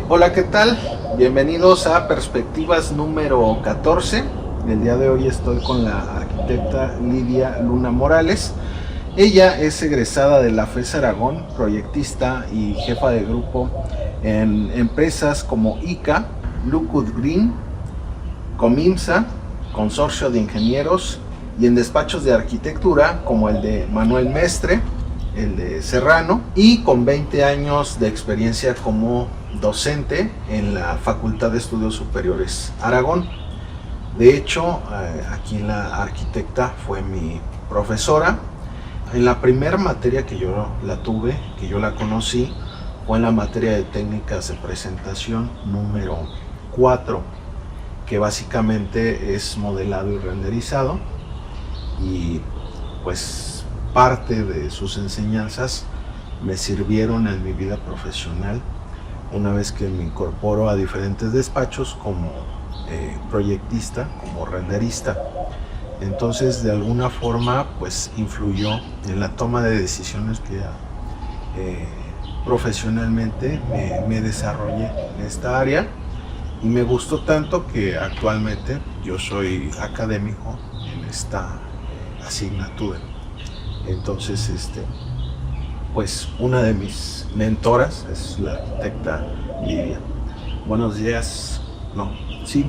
Hola, ¿qué tal? Bienvenidos a Perspectivas número 14. El día de hoy estoy con la arquitecta Lidia Luna Morales. Ella es egresada de la FES Aragón, proyectista y jefa de grupo en empresas como ICA, Lookwood Green, Comimsa, Consorcio de Ingenieros, y en despachos de arquitectura como el de Manuel Mestre, el de Serrano, y con 20 años de experiencia como docente en la Facultad de Estudios Superiores Aragón. De hecho, aquí la arquitecta fue mi profesora. En la primera materia que yo la tuve, que yo la conocí, fue en la materia de técnicas de presentación número 4, que básicamente es modelado y renderizado, y pues parte de sus enseñanzas me sirvieron en mi vida profesional una vez que me incorporo a diferentes despachos como proyectista, como renderista. Entonces, de alguna forma, pues influyó en la toma de decisiones que profesionalmente me desarrollé en esta área, y me gustó tanto que actualmente yo soy académico en esta asignatura. Entonces, pues una de mis mentoras es la arquitecta Lidia. Buenos días,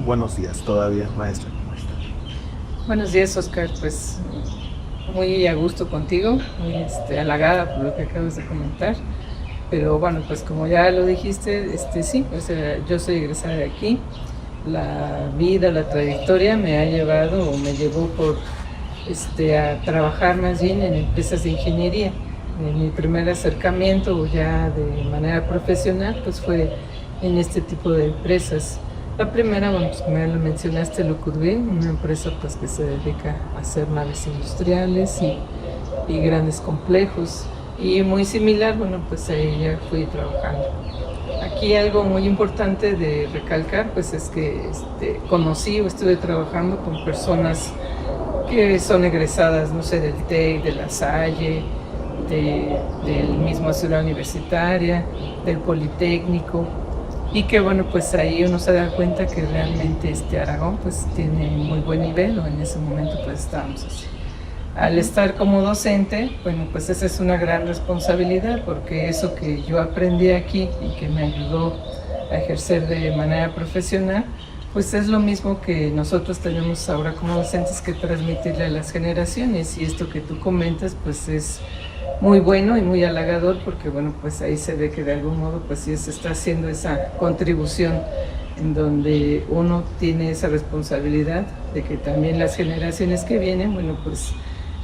buenos días todavía, maestra. ¿Cómo está? Buenos días, Oscar. Pues muy a gusto contigo, muy halagada por lo que acabas de comentar. Pero bueno, pues como ya lo dijiste, sí, pues, yo soy egresada de aquí. La vida, la trayectoria me ha llevado o me llevó a trabajar más bien en empresas de ingeniería. Mi primer acercamiento ya de manera profesional pues fue en este tipo de empresas. La primera, bueno, pues como ya lo mencionaste, Lookwood Green, una empresa pues que se dedica a hacer naves industriales y grandes complejos. Y muy similar, bueno, pues ahí ya fui trabajando. Aquí algo muy importante de recalcar pues es que conocí o estuve trabajando con personas que son egresadas, no sé, del TEC, de la Salle, del mismo Ciudad Universitaria, del Politécnico, y que bueno, pues ahí uno se da cuenta que realmente Aragón pues tiene muy buen nivel, o en ese momento pues estábamos así. Al estar como docente, bueno, pues esa es una gran responsabilidad, porque eso que yo aprendí aquí y que me ayudó a ejercer de manera profesional, pues es lo mismo que nosotros tenemos ahora como docentes que transmitirle a las generaciones. Y esto que tú comentas pues es muy bueno y muy halagador, porque bueno, pues ahí se ve que de algún modo pues sí se está haciendo esa contribución en donde uno tiene esa responsabilidad de que también las generaciones que vienen, bueno, pues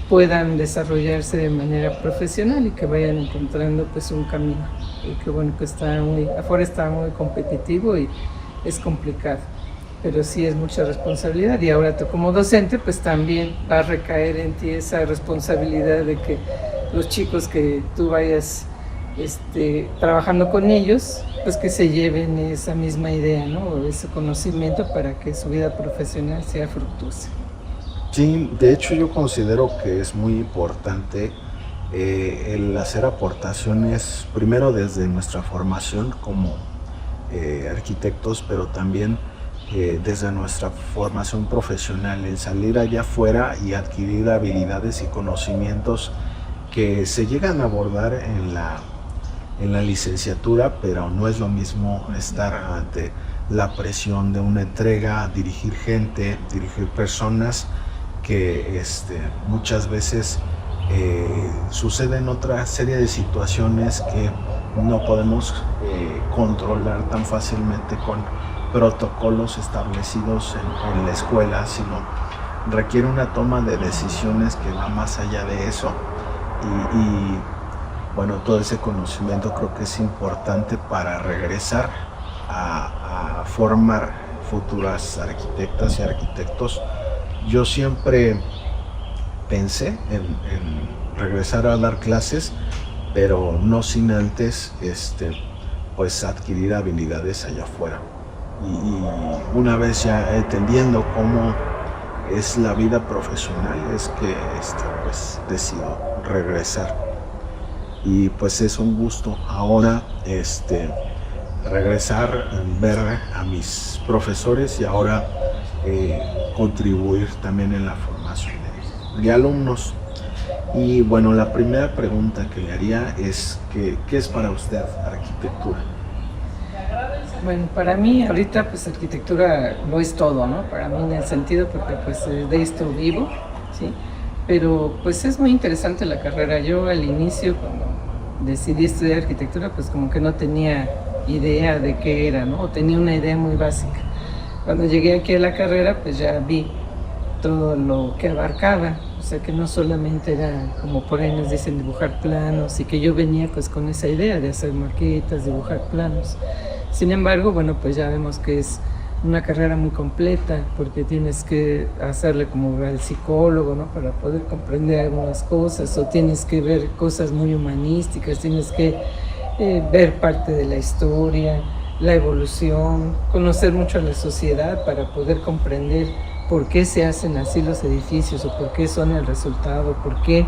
puedan desarrollarse de manera profesional y que vayan encontrando pues un camino. Y que bueno, que afuera está muy competitivo y es complicado, pero sí es mucha responsabilidad. Y ahora tú como docente pues también va a recaer en ti esa responsabilidad de que los chicos que tú vayas trabajando con ellos, pues que se lleven esa misma idea, ¿no? O ese conocimiento para que su vida profesional sea fructuosa. Sí, de hecho yo considero que es muy importante el hacer aportaciones, primero desde nuestra formación como arquitectos, pero también desde nuestra formación profesional, el salir allá afuera y adquirir habilidades y conocimientos que se llegan a abordar en la licenciatura, pero no es lo mismo estar ante la presión de una entrega, dirigir gente, dirigir personas, que muchas veces suceden otra serie de situaciones que no podemos controlar tan fácilmente con protocolos establecidos en la escuela, sino requiere una toma de decisiones que va más allá de eso. Y bueno, todo ese conocimiento creo que es importante para regresar a formar futuras arquitectas y arquitectos. Yo siempre pensé en regresar a dar clases, pero no sin antes pues adquirir habilidades allá afuera. Y una vez ya entendiendo cómo es la vida profesional, es que pues decido regresar. Y pues es un gusto ahora regresar, ver a mis profesores y ahora contribuir también en la formación de alumnos. Y bueno, la primera pregunta que le haría es ¿qué es para usted arquitectura? Bueno, para mí ahorita pues arquitectura lo es todo, ¿no? Para mí en el sentido porque pues de esto vivo, ¿sí? Pero pues es muy interesante la carrera. Yo al inicio cuando decidí estudiar arquitectura pues como que no tenía idea de qué era, ¿no? O tenía una idea muy básica. Cuando llegué aquí a la carrera pues ya vi todo lo que abarcaba, o sea que no solamente era como por ahí nos dicen dibujar planos y que yo venía pues con esa idea de hacer maquetas, dibujar planos. Sin embargo, bueno, pues ya vemos que es una carrera muy completa porque tienes que hacerle como al psicólogo, ¿no? Para poder comprender algunas cosas, o tienes que ver cosas muy humanísticas, tienes que ver parte de la historia, la evolución, conocer mucho a la sociedad para poder comprender por qué se hacen así los edificios o por qué son el resultado, por qué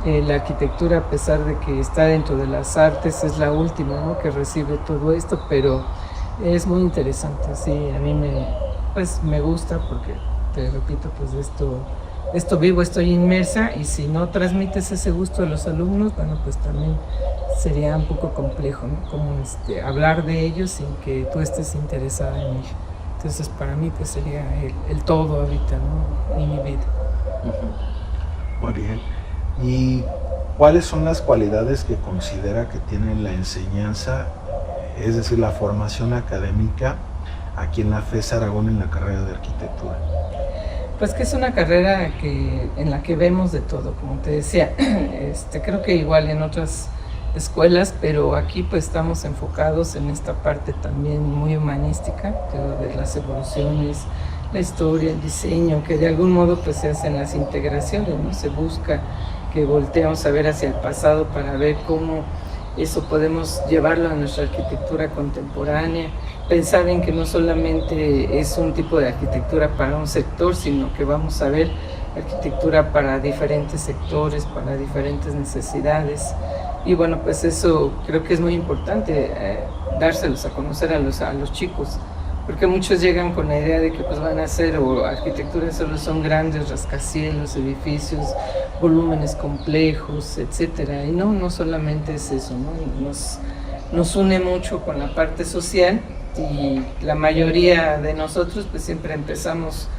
la arquitectura, a pesar de que está dentro de las artes, es la última, ¿no? Que recibe todo esto, pero es muy interesante, sí, a mí me gusta porque, te repito, pues de esto vivo, estoy inmersa, y si no transmites ese gusto a los alumnos, bueno, pues también sería un poco complejo, ¿no? Como hablar de ellos sin que tú estés interesada en ello. Entonces para mí pues sería el todo ahorita, ¿no? Y mi vida. Muy bien. ¿Y cuáles son las cualidades que considera que tiene la enseñanza, es decir, la formación académica aquí en la FES Aragón en la carrera de arquitectura? Pues que es una carrera en la que vemos de todo, como te decía. Creo que igual en otras escuelas, pero aquí pues estamos enfocados en esta parte también muy humanística, de las evoluciones, la historia, el diseño, que de algún modo pues se hacen las integraciones, ¿no? Se busca que volteamos a ver hacia el pasado para ver cómo eso podemos llevarlo a nuestra arquitectura contemporánea, pensar en que no solamente es un tipo de arquitectura para un sector, sino que vamos a ver arquitectura para diferentes sectores, para diferentes necesidades. Y bueno, pues eso creo que es muy importante, dárselos a conocer a los chicos, porque muchos llegan con la idea de que pues van a hacer, o arquitectura solo son grandes rascacielos, edificios, volúmenes complejos, etcétera. Y no solamente es eso, ¿no? Nos une mucho con la parte social, y la mayoría de nosotros pues siempre empezamos,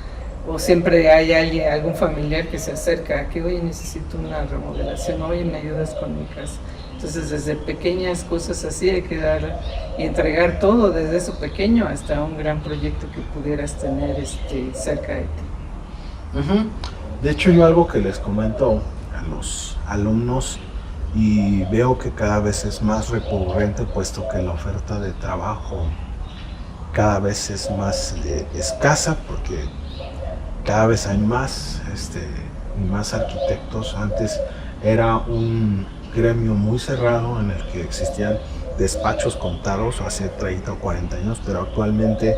o siempre hay algún familiar que se acerca a que, oye, necesito una remodelación, oye, me ayudas con mi casa. Entonces, desde pequeñas cosas así hay que dar y entregar todo, desde eso pequeño hasta un gran proyecto que pudieras tener cerca de ti. De hecho, yo algo que les comento a los alumnos, y veo que cada vez es más recurrente, puesto que la oferta de trabajo cada vez es más escasa, porque cada vez hay más arquitectos. Antes era un gremio muy cerrado en el que existían despachos contados hace 30 o 40 años, pero actualmente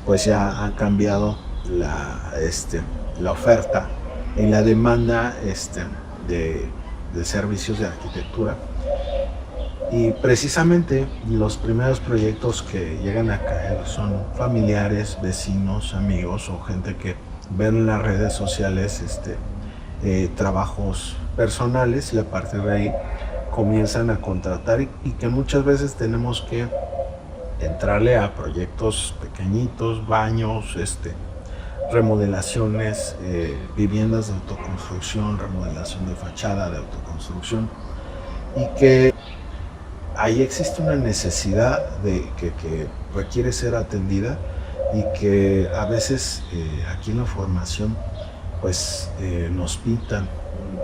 pues ya ha cambiado la oferta y la demanda de servicios de arquitectura. Y precisamente los primeros proyectos que llegan a caer son familiares, vecinos, amigos o gente que ven en las redes sociales trabajos personales, y a partir de ahí comienzan a contratar, y que muchas veces tenemos que entrarle a proyectos pequeñitos, baños, remodelaciones, viviendas de autoconstrucción, remodelación de fachada de autoconstrucción, y que ahí existe una necesidad que requiere ser atendida, y que a veces aquí en la formación pues nos pintan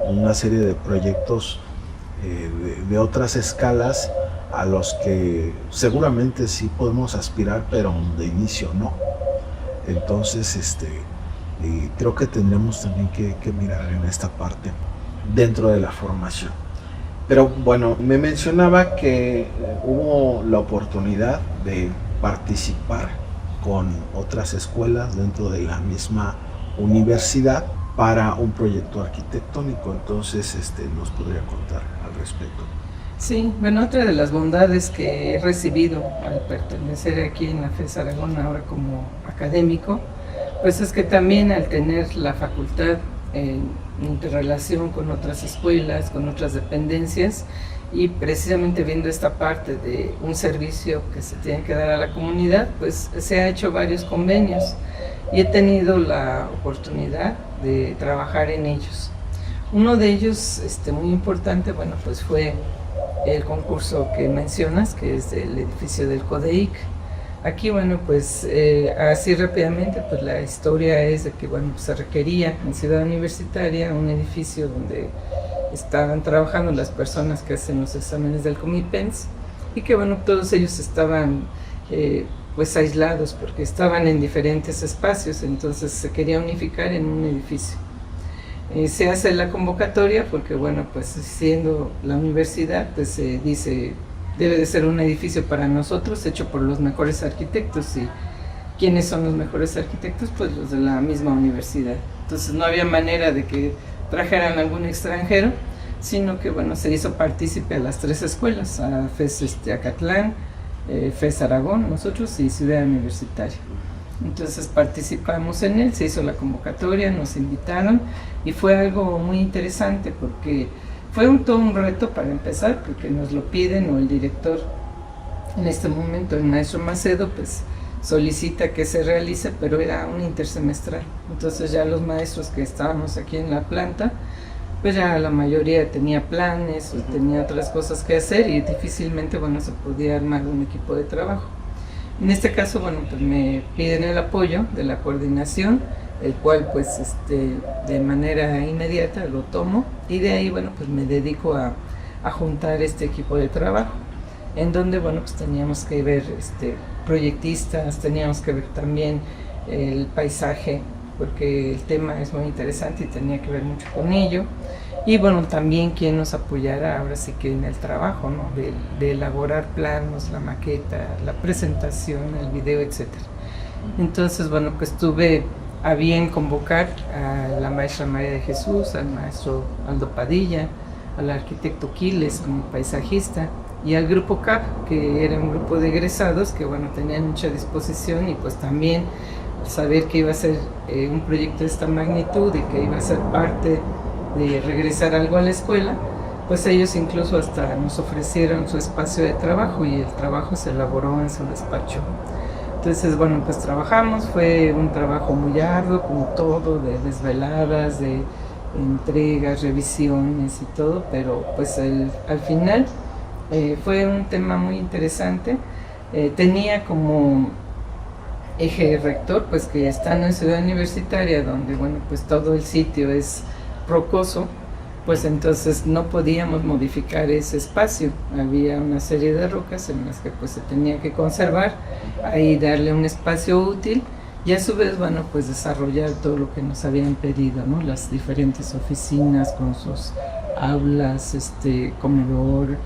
una serie de proyectos de otras escalas a los que seguramente sí podemos aspirar, pero de inicio no. Entonces creo que tendremos también que mirar en esta parte dentro de la formación. Pero bueno, me mencionaba que hubo la oportunidad de participar con otras escuelas dentro de la misma universidad para un proyecto arquitectónico. Entonces, ¿nos podría contar al respecto? Sí, bueno, otra de las bondades que he recibido al pertenecer aquí en la FES Aragón ahora como académico, pues es que también al tener la facultad en interrelación con otras escuelas, con otras dependencias, y precisamente viendo esta parte de un servicio que se tiene que dar a la comunidad, pues se ha hecho varios convenios y he tenido la oportunidad de trabajar en ellos. Uno de ellos muy importante, bueno, pues fue el concurso que mencionas, que es del edificio del CODEIC. Aquí, bueno, pues así rápidamente, pues la historia es de que, bueno, pues, se requería en Ciudad Universitaria un edificio donde estaban trabajando las personas que hacen los exámenes del Comipens y que, bueno, todos ellos estaban pues aislados porque estaban en diferentes espacios, entonces se quería unificar en un edificio. Se hace la convocatoria porque, bueno, pues siendo la universidad, pues se dice, debe de ser un edificio para nosotros, hecho por los mejores arquitectos. ¿Y quiénes son los mejores arquitectos? Pues los de la misma universidad. Entonces no había manera de que trajeran algún extranjero, sino que, bueno, se hizo partícipe a las 3 escuelas, a FES Acatlán, FES Aragón, nosotros y Ciudad Universitaria. Entonces participamos en él, se hizo la convocatoria, nos invitaron y fue algo muy interesante porque fue todo un reto para empezar, porque nos lo piden, o el director en este momento, el maestro Macedo, pues solicita que se realice, pero era un intersemestral. Entonces ya los maestros que estábamos aquí en la planta, pues ya la mayoría tenía planes o tenía otras cosas que hacer y difícilmente, bueno, se podía armar un equipo de trabajo. En este caso, bueno, pues me piden el apoyo de la coordinación, el cual pues de manera inmediata lo tomo y de ahí, bueno, pues me dedico a juntar este equipo de trabajo, en donde, bueno, pues teníamos que ver proyectistas, teníamos que ver también el paisaje, porque el tema es muy interesante y tenía que ver mucho con ello. Y bueno, también quien nos apoyara ahora sí que en el trabajo, ¿no? De elaborar planos, la maqueta, la presentación, el video, etc. Entonces, bueno, pues tuve a bien convocar a la maestra María de Jesús, al maestro Aldo Padilla, al arquitecto Quiles como paisajista y al grupo CAP, que era un grupo de egresados que, bueno, tenían mucha disposición y pues también saber que iba a ser un proyecto de esta magnitud y que iba a ser parte de regresar algo a la escuela, pues ellos incluso hasta nos ofrecieron su espacio de trabajo y el trabajo se elaboró en su despacho. Entonces, bueno, pues trabajamos, fue un trabajo muy arduo, como todo, de desveladas, de entregas, revisiones y todo, pero pues al final fue un tema muy interesante. Tenía como eje rector, pues que estando en Ciudad Universitaria, donde, bueno, pues todo el sitio es rocoso, pues entonces no podíamos modificar ese espacio. Había una serie de rocas en las que pues se tenía que conservar, ahí darle un espacio útil y a su vez, bueno, pues desarrollar todo lo que nos habían pedido, ¿no? Las diferentes oficinas con sus aulas, comedor,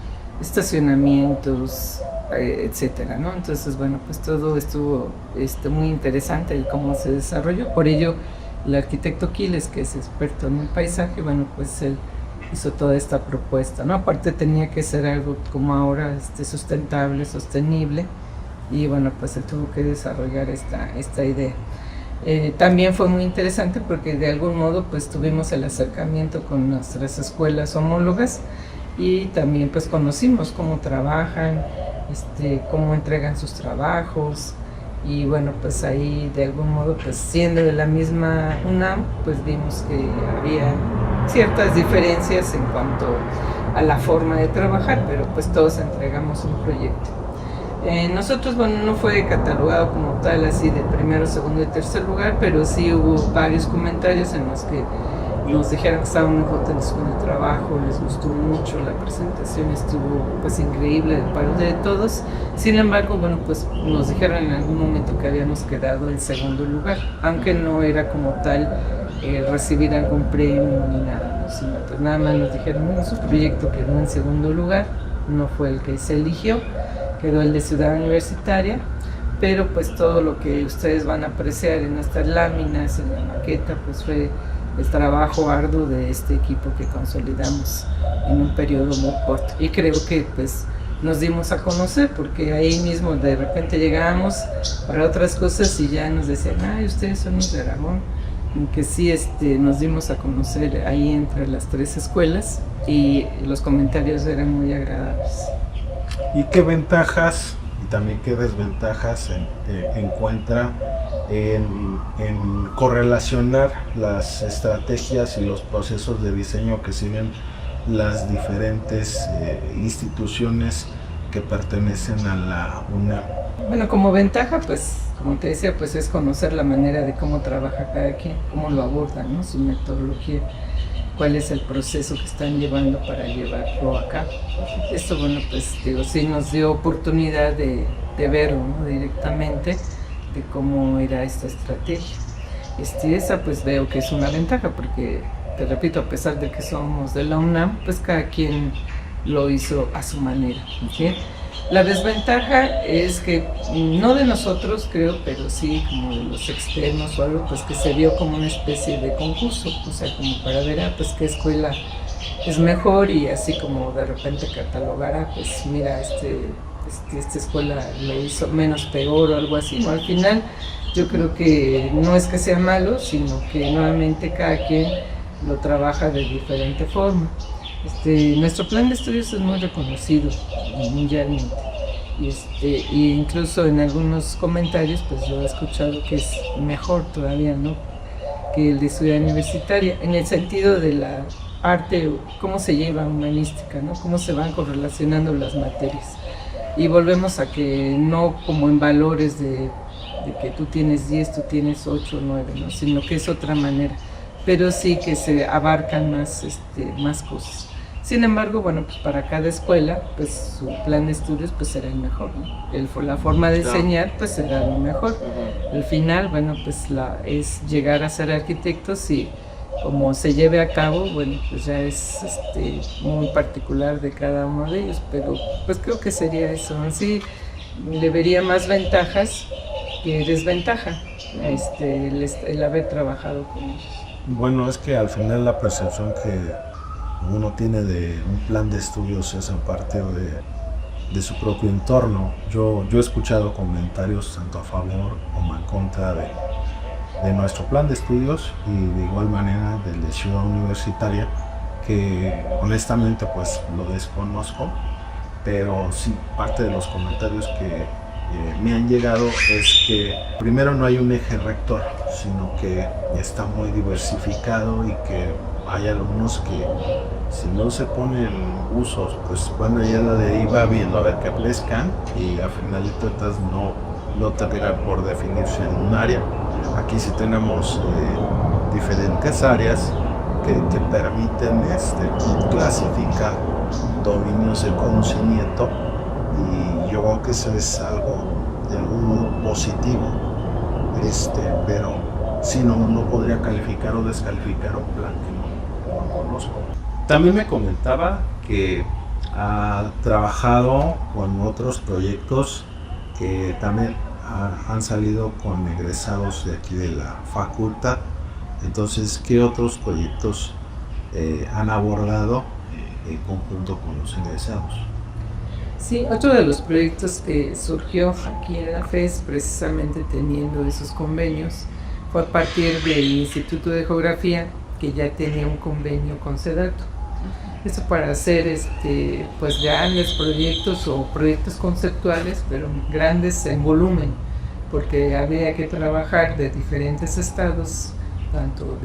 estacionamientos, etcétera, ¿no? Entonces, bueno, pues todo estuvo muy interesante el cómo se desarrolló. Por ello, el arquitecto Quiles, que es experto en el paisaje, bueno, pues él hizo toda esta propuesta, ¿no? Aparte tenía que ser algo como ahora sustentable, sostenible, y bueno, pues él tuvo que desarrollar esta idea. También fue muy interesante porque de algún modo pues tuvimos el acercamiento con nuestras escuelas homólogas y también pues conocimos cómo trabajan, cómo entregan sus trabajos. Y bueno, pues ahí de algún modo, pues siendo de la misma UNAM, pues vimos que había ciertas diferencias en cuanto a la forma de trabajar, pero pues todos entregamos un proyecto. Nosotros, bueno, no fue catalogado como tal así de primero, segundo y tercer lugar, pero sí hubo varios comentarios en los que nos dijeron que estaban muy contentos con el trabajo, les gustó mucho, la presentación estuvo pues increíble de parte de todos. Sin embargo, bueno, pues nos dijeron en algún momento que habíamos quedado en segundo lugar, aunque no era como tal recibir algún premio ni nada, sino pues nada más nos dijeron, su proyecto quedó en segundo lugar, no fue el que se eligió, quedó el de Ciudad Universitaria, pero pues todo lo que ustedes van a apreciar en estas láminas, en la maqueta, pues fue el trabajo arduo de este equipo que consolidamos en un periodo muy corto. Y creo que pues nos dimos a conocer, porque ahí mismo de repente llegábamos para otras cosas y ya nos decían, ay, ustedes son los de Aragón. Y que sí, nos dimos a conocer ahí entre las 3 escuelas y los comentarios eran muy agradables. ¿Y qué ventajas y también qué desventajas encuentra en correlacionar las estrategias y los procesos de diseño que siguen las diferentes instituciones que pertenecen a la UNAM? Bueno, como ventaja, pues, como te decía, pues es conocer la manera de cómo trabaja cada quien, cómo lo aborda, ¿no? Su metodología, cuál es el proceso que están llevando para llevarlo a cabo. Esto, bueno, pues digo, sí nos dio oportunidad de verlo, ¿no? Directamente, de cómo era esta estrategia. Esa pues veo que es una ventaja, porque, te repito, a pesar de que somos de la UNAM, pues cada quien lo hizo a su manera, ¿sí? La desventaja es que, no de nosotros creo, pero sí como de los externos o algo, pues que se vio como una especie de concurso, o sea, como para ver, pues qué escuela es mejor, y así como de repente catalogar, pues mira, esta escuela lo hizo menos peor o algo así, ¿no? Al final yo creo que no es que sea malo, sino que nuevamente cada quien lo trabaja de diferente forma. Nuestro plan de estudios es muy reconocido mundialmente, y incluso en algunos comentarios pues yo he escuchado que es mejor todavía, ¿no?, que el de Ciudad Universitaria, en el sentido de la arte, cómo se lleva humanística, ¿no?, cómo se van correlacionando las materias. Y volvemos a que no como en valores de que tú tienes 10, tú tienes 8 o 9, ¿no?, sino que es otra manera, pero sí que se abarcan más cosas. Sin embargo, bueno, pues para cada escuela, pues su plan de estudios pues será el mejor, ¿no? La forma de enseñar pues será lo mejor. Al final, bueno, pues es llegar a ser arquitectos, y como se lleve a cabo, bueno, pues ya es muy particular de cada uno de ellos, pero pues creo que sería eso. Así le vería más ventajas que desventaja el haber trabajado con ellos. Bueno, es que al final la percepción que uno tiene de un plan de estudios es en parte de su propio entorno. Yo he escuchado comentarios tanto a favor como en contra de nuestro plan de estudios, y de igual manera del de Ciudad Universitaria, que honestamente pues lo desconozco, pero sí parte de los comentarios que me han llegado es que primero no hay un eje rector, sino que está muy diversificado, y que hay alumnos que si no se ponen usos, pues van a ir de ahí, va viendo a ver qué pescan, y al final de cuentas no terminan por definirse en un área. Aquí sí tenemos diferentes áreas que te permiten clasificar dominios de conocimiento, y yo creo que eso es algo de algún positivo, pero si no podría calificar o descalificar un plan que no conozco. También me comentaba que ha trabajado con otros proyectos que también han salido con egresados de aquí de la facultad. Entonces, ¿qué otros proyectos han abordado en conjunto con los egresados? Sí, otro de los proyectos que surgió aquí en la FES, precisamente teniendo esos convenios, fue a partir del Instituto de Geografía, que ya tenía un convenio con SEDATU. Esto para hacer pues grandes proyectos o proyectos conceptuales, pero grandes en volumen, porque había que trabajar de diferentes estados, tanto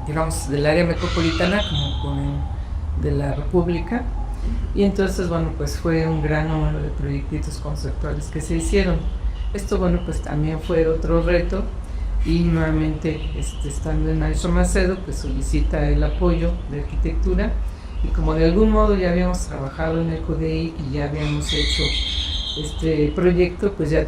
digamos del área metropolitana como de la República. Y entonces, bueno, pues fue un gran número de proyectitos conceptuales que se hicieron. Esto, bueno, pues también fue otro reto, y nuevamente, estando el maestro Macedo, pues solicita el apoyo de arquitectura, y como de algún modo ya habíamos trabajado en el CODEI y ya habíamos hecho este proyecto, pues ya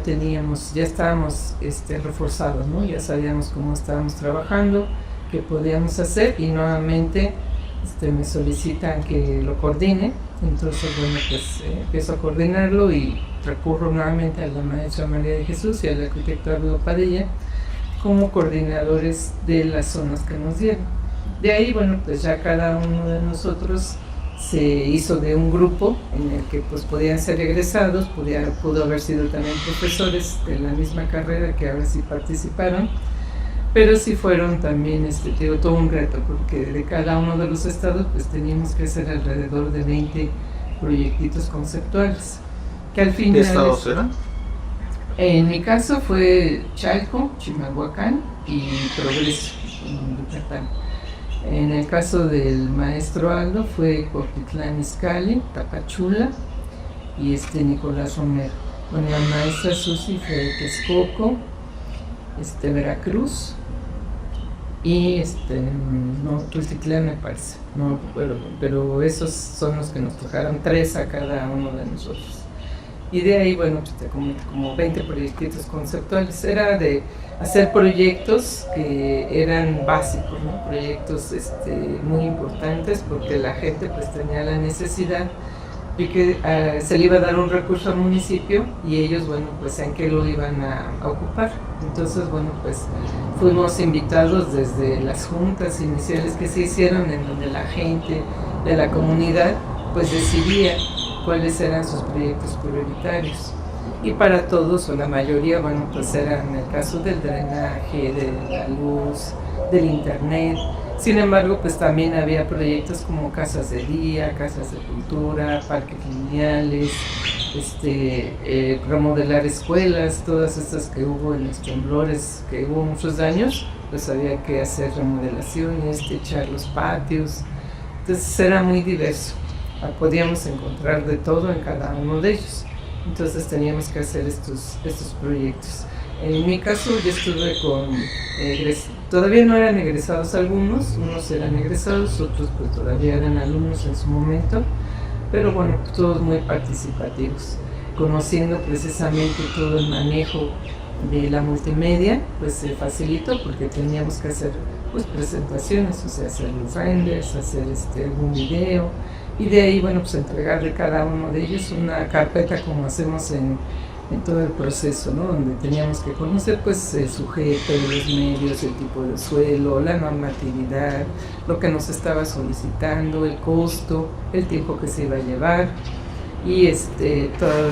estábamos reforzados, ¿no? Ya sabíamos cómo estábamos trabajando, qué podíamos hacer, y nuevamente me solicitan que lo coordine. Entonces, bueno, pues empiezo a coordinarlo, y recurro nuevamente a la maestra María de Jesús y al arquitecto Álvaro Padilla como coordinadores de las zonas que nos dieron. De ahí, bueno, pues ya cada uno de nosotros se hizo de un grupo en el que pues podían ser egresados, pudo haber sido también profesores de la misma carrera que ahora sí participaron, pero sí fueron también digo, todo un reto, porque de cada uno de los estados pues teníamos que hacer alrededor de 20 proyectitos conceptuales, que al final... ¿Qué estados eran? En mi caso fue Chalco, Chimalhuacán y Progreso, en Yucatán. En el caso del maestro Aldo fue Cuautitlán Izcalli, Tapachula y Nicolás Romero. Bueno, la maestra Susi fue Texcoco, Veracruz y no, Tultitlán me parece, no recuerdo, pero esos son los que nos tocaron, 3 a cada uno de nosotros. Y de ahí, bueno, pues te comento, como 20 proyectitos conceptuales. Era de hacer proyectos que eran básicos, ¿no? Proyectos muy importantes, porque la gente pues tenía la necesidad de que se le iba a dar un recurso al municipio y ellos, bueno, pues en qué lo iban a ocupar. Entonces, bueno, pues fuimos invitados desde las juntas iniciales que se hicieron, en donde la gente de la comunidad pues decidía cuáles eran sus proyectos prioritarios. Y para todos, o la mayoría, bueno, pues eran el caso del drenaje, de la luz, del internet. Sin embargo, pues también había proyectos como casas de día, casas de cultura, parques lineales, remodelar escuelas, todas estas que hubo en los temblores, que hubo muchos daños, pues había que hacer remodelaciones, techar los patios. Entonces era muy diverso. Podíamos encontrar de todo en cada uno de ellos. Entonces teníamos que hacer estos proyectos. En mi caso yo estuve con todavía no eran egresados algunos, unos eran egresados, otros pues todavía eran alumnos en su momento, pero bueno, todos muy participativos, conociendo precisamente todo el manejo de la multimedia, pues se facilitó porque teníamos que hacer pues presentaciones, o sea, hacer los renders, hacer algún video, y de ahí, bueno, pues entregar de cada uno de ellos una carpeta como hacemos en todo el proceso, ¿no? Donde teníamos que conocer pues el sujeto, los medios, el tipo de suelo, la normatividad, lo que nos estaba solicitando, el costo, el tiempo que se iba a llevar y todo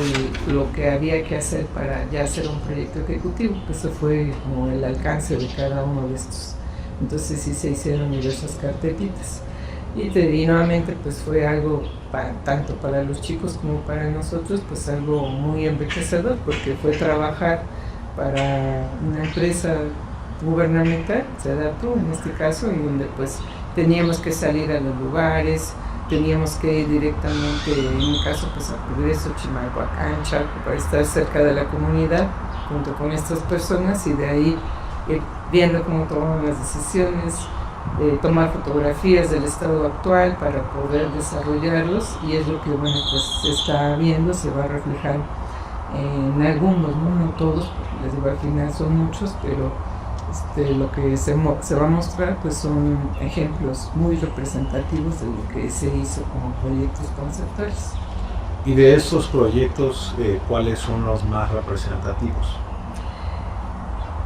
lo que había que hacer para ya hacer un proyecto ejecutivo. Eso fue como el alcance de cada uno de estos. Entonces sí se hicieron diversas carpetitas. Y nuevamente pues fue algo tanto para los chicos como para nosotros pues algo muy enriquecedor, porque fue trabajar para una empresa gubernamental, SEDATU en este caso, y donde pues teníamos que salir a los lugares, teníamos que ir directamente, en mi caso pues a Progreso, Chimalhuacán, Chalco, para estar cerca de la comunidad junto con estas personas y de ahí ir viendo cómo tomaban las decisiones, tomar fotografías del estado actual para poder desarrollarlos, y es lo que bueno pues se está viendo, se va a reflejar en algunos, no todos, porque les digo al final son muchos, pero lo que se va a mostrar pues son ejemplos muy representativos de lo que se hizo como proyectos conceptuales. Y de estos proyectos, ¿cuáles son los más representativos?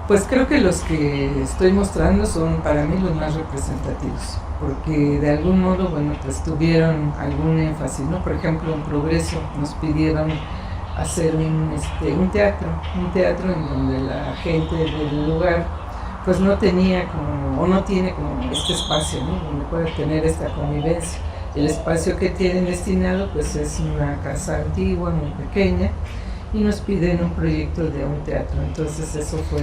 Pues creo que los que estoy mostrando son para mí los más representativos, porque de algún modo, bueno, pues tuvieron algún énfasis, ¿no? Por ejemplo, en Progreso nos pidieron hacer un teatro en donde la gente del lugar pues no tenía como, o no tiene como este espacio, ¿no? Donde puede tener esta convivencia. El espacio que tienen destinado pues es una casa antigua, muy pequeña, y nos piden un proyecto de un teatro. Entonces eso fue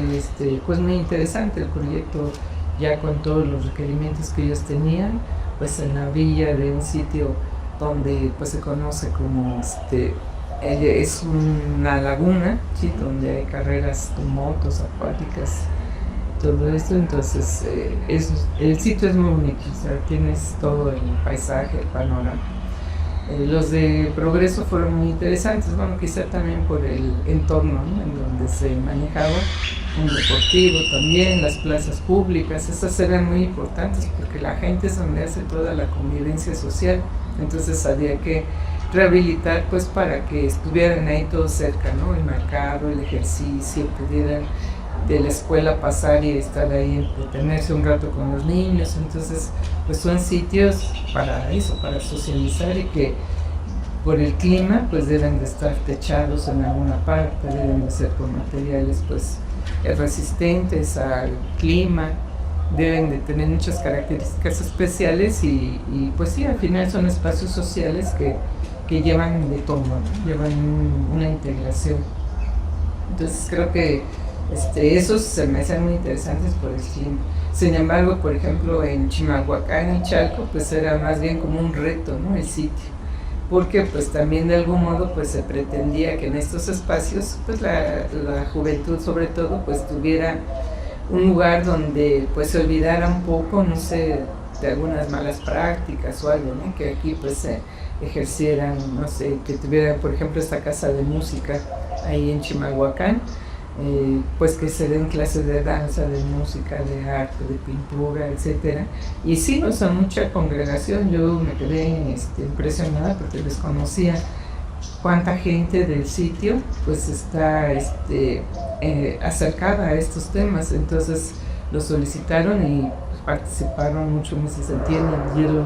pues muy interesante, el proyecto ya con todos los requerimientos que ellos tenían, pues en la orilla de un sitio donde pues se conoce como es una laguna, ¿sí? Donde hay carreras de motos acuáticas, todo esto. Entonces el sitio es muy bonito, o sea, tienes todo el paisaje, el panorama. Los de Progreso fueron muy interesantes, bueno, quizá también por el entorno, ¿no? En donde se manejaba, un deportivo también, las plazas públicas, esas eran muy importantes porque la gente es donde hace toda la convivencia social, entonces había que rehabilitar pues para que estuvieran ahí todos cerca, ¿no? El mercado, el ejercicio, pudieran de la escuela pasar y estar ahí, detenerse un rato con los niños. Entonces pues son sitios para eso, para socializar, y que por el clima pues deben de estar techados en alguna parte, deben de ser con materiales pues resistentes al clima, deben de tener muchas características especiales, y pues sí, al final son espacios sociales que llevan de todo, ¿no? Llevan una integración. Entonces creo que esos se me hacen muy interesantes por el clima. Sin embargo, por ejemplo, en Chimalhuacán, en Chalco, pues era más bien como un reto, ¿no? El sitio, porque pues también de algún modo pues se pretendía que en estos espacios pues la juventud sobre todo pues tuviera un lugar donde pues se olvidara un poco, no sé, de algunas malas prácticas o algo, ¿no? Que aquí pues se ejercieran, no sé, que tuviera por ejemplo esta casa de música ahí en Chimalhuacán, pues que se den clases de danza, de música, de arte, de pintura, etcétera. Y sí, o sea, mucha congregación. Yo me quedé impresionada porque desconocía cuánta gente del sitio pues está acercada a estos temas. Entonces lo solicitaron y pues, participaron mucho, en ese sentido, dieron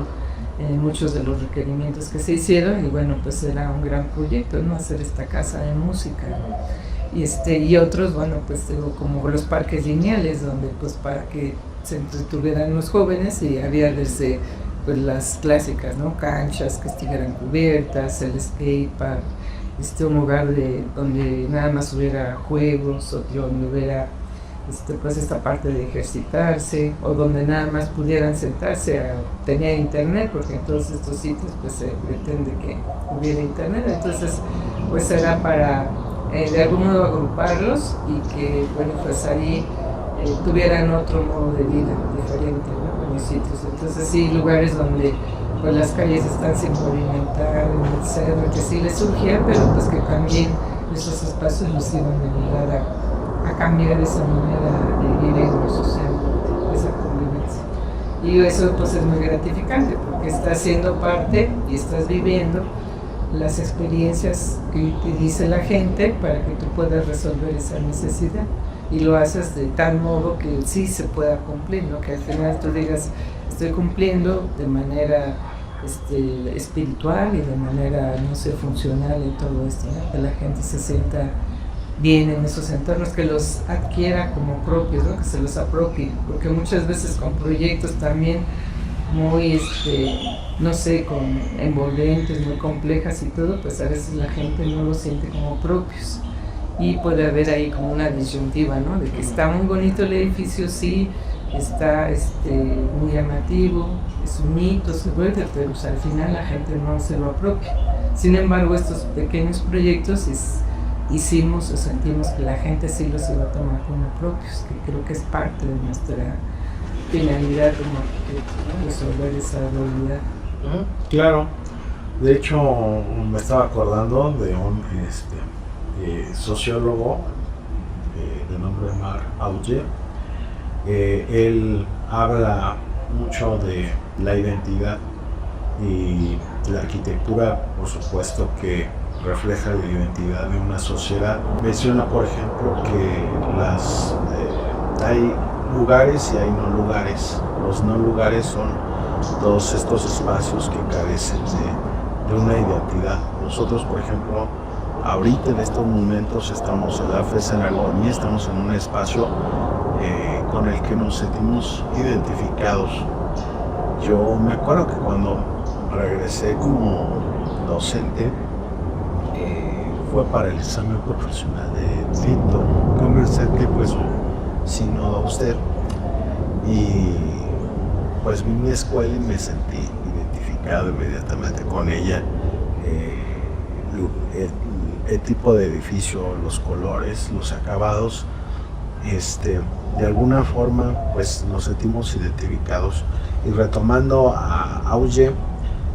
muchos de los requerimientos que se hicieron, y bueno, pues era un gran proyecto, ¿no? Hacer esta casa de música. Y otros, bueno, pues como los parques lineales, donde pues para que se entretuvieran los jóvenes, y había desde pues las clásicas, ¿no? Canchas que estuvieran cubiertas, el skatepark, un lugar donde nada más hubiera juegos, otro donde hubiera pues esta parte de ejercitarse, o donde nada más pudieran sentarse tenía internet, porque en todos estos sitios pues se pretende que hubiera internet. Entonces pues era para de algún modo agruparlos, y que bueno, pues ahí tuvieran otro modo de vida diferente, ¿no? En los sitios. Entonces sí, lugares donde pues las calles están sin pavimentar, en el cerro, que sí les surgía, pero pues que también esos espacios los iban a ayudar a cambiar esa manera de vivir en lo social, esa convivencia. Y eso pues es muy gratificante, porque estás siendo parte y estás viviendo las experiencias que te dice la gente para que tú puedas resolver esa necesidad, y lo haces de tal modo que sí se pueda cumplir, ¿no? Que al final tú digas, estoy cumpliendo de manera espiritual y de manera, no sé, funcional y todo esto, ¿no? Que la gente se sienta bien en esos entornos, que los adquiera como propios, ¿no? Que se los apropie, porque muchas veces con proyectos también muy, no sé, con envolventes, muy complejas y todo, pues a veces la gente no los siente como propios, y puede haber ahí como una disyuntiva, ¿no? De que está muy bonito el edificio, sí, está muy llamativo, es un mito, se vuelve, pero pues, al final la gente no se lo apropia. Sin embargo, estos pequeños proyectos hicimos o sentimos que la gente sí los iba a tomar como propios, que creo que es parte de nuestra finalidad como arquitectos, ¿no? Resolver esa realidad. Claro, de hecho me estaba acordando de un sociólogo de nombre Marc Augé. Él habla mucho de la identidad, y la arquitectura, por supuesto, que refleja la identidad de una sociedad. Menciona, por ejemplo, que hay lugares y hay no lugares. Los no lugares son todos estos espacios que carecen de una identidad. Nosotros, por ejemplo, ahorita en estos momentos estamos en la FES en Algoña, estamos en un espacio con el que nos sentimos identificados. Yo me acuerdo que cuando regresé como docente, fue para el examen profesional de Tito, conversé que pues sin no usted, y pues vi mi escuela y me sentí identificado inmediatamente con ella. El tipo de edificio, los colores, los acabados, de alguna forma pues nos sentimos identificados. Y retomando a Augé,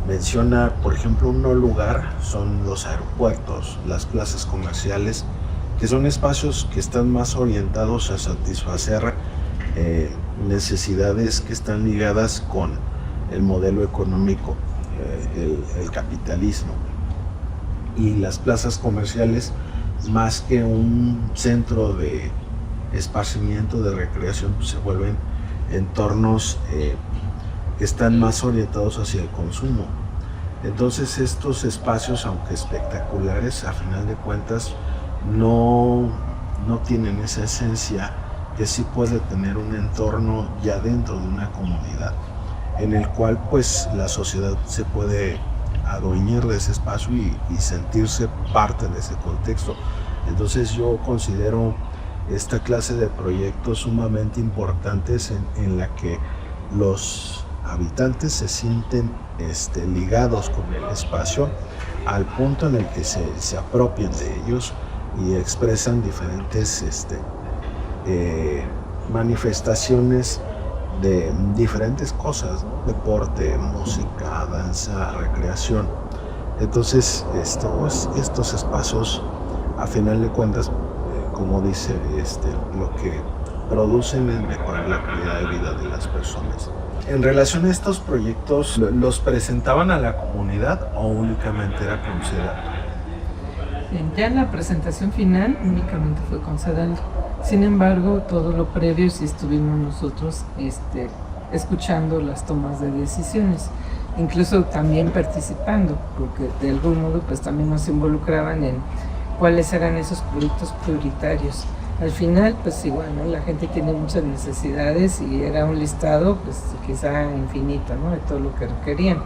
menciona, por ejemplo, un no lugar son los aeropuertos, las plazas comerciales, que son espacios que están más orientados a satisfacer necesidades que están ligadas con el modelo económico, el capitalismo. y las plazas comerciales, más que un centro de esparcimiento, de recreación, pues se vuelven entornos que están más orientados hacia el consumo. Entonces estos espacios, aunque espectaculares, a final de cuentas no tienen esa esencia que sí puede tener un entorno ya dentro de una comunidad, en el cual pues la sociedad se puede adueñar de ese espacio y sentirse parte de ese contexto. Entonces yo considero esta clase de proyectos sumamente importantes en la que los habitantes se sienten ligados con el espacio al punto en el que se apropian de ellos y expresan diferentes manifestaciones de diferentes cosas, ¿no? Deporte, música, danza, recreación. Entonces, pues, estos espacios, a final de cuentas, como dice, lo que producen es mejorar la calidad de vida de las personas. En relación a estos proyectos, ¿los presentaban a la comunidad o únicamente era con SEDATU? Ya en la presentación final únicamente fue con SEDATU. Sin embargo, todo lo previo sí estuvimos nosotros escuchando las tomas de decisiones, incluso también participando, porque de algún modo pues también nos involucraban en cuáles eran esos proyectos prioritarios. Al final, pues igual, ¿no? La gente tiene muchas necesidades y era un listado, pues quizá infinito, ¿no? De todo lo que requerían.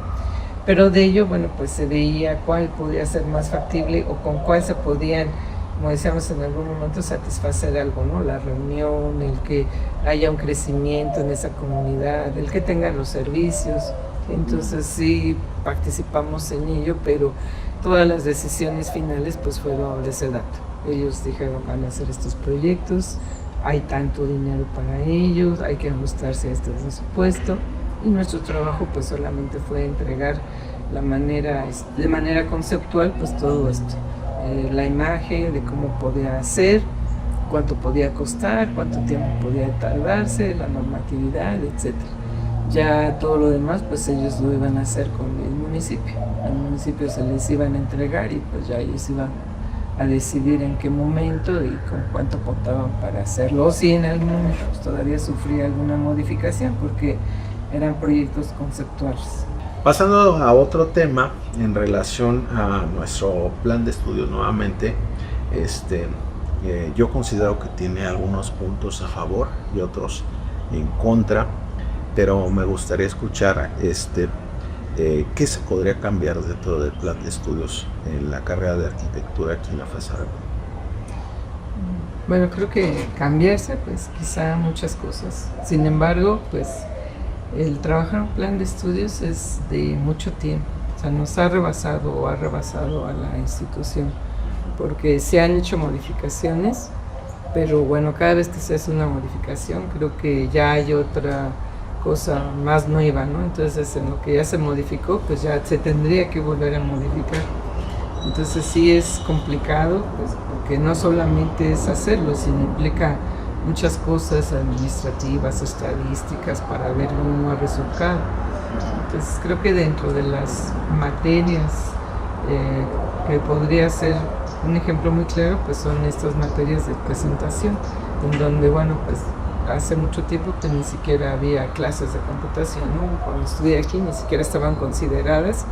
Pero de ello, bueno, pues se veía cuál podía ser más factible o con cuál se podían, como decíamos en algún momento, satisfacer algo, ¿no? La reunión, el que haya un crecimiento en esa comunidad, el que tengan los servicios. Entonces sí participamos en ello, pero todas las decisiones finales pues fueron de SEDATU. Ellos dijeron, van a hacer estos proyectos, hay tanto dinero para ellos, hay que ajustarse a este presupuesto, y nuestro trabajo pues solamente fue entregar de manera conceptual pues todo esto, la imagen de cómo podía ser, cuánto podía costar, cuánto tiempo podía tardarse, la normatividad, etc. Ya todo lo demás pues ellos lo iban a hacer con el municipio. Al municipio se les iban a entregar y pues ya ellos iban a decidir en qué momento y con cuánto contaban para hacerlo, o si en algún momento pues, todavía sufría alguna modificación, porque eran proyectos conceptuales. Pasando a otro tema en relación a nuestro plan de estudio nuevamente, yo considero que tiene algunos puntos a favor y otros en contra, pero me gustaría escuchar qué se podría cambiar dentro del plan de estudios en la carrera de arquitectura aquí en la FES Aragón. Bueno, creo que cambiarse, pues quizá muchas cosas. Sin embargo, pues el trabajar un plan de estudios es de mucho tiempo. O sea, nos ha rebasado a la institución, porque se han hecho modificaciones, pero bueno, cada vez que se hace una modificación, creo que ya hay otra cosa más nueva, ¿no? Entonces, en lo que ya se modificó, pues ya se tendría que volver a modificar. Entonces sí es complicado, pues, porque no solamente es hacerlo, sino implica muchas cosas administrativas, estadísticas, para ver un nuevo resultado. Entonces creo que dentro de las materias que podría ser un ejemplo muy claro, pues son estas materias de presentación, en donde, bueno, pues hace mucho tiempo que ni siquiera había clases de computación, ¿no? Cuando estudié aquí ni siquiera estaban consideradas,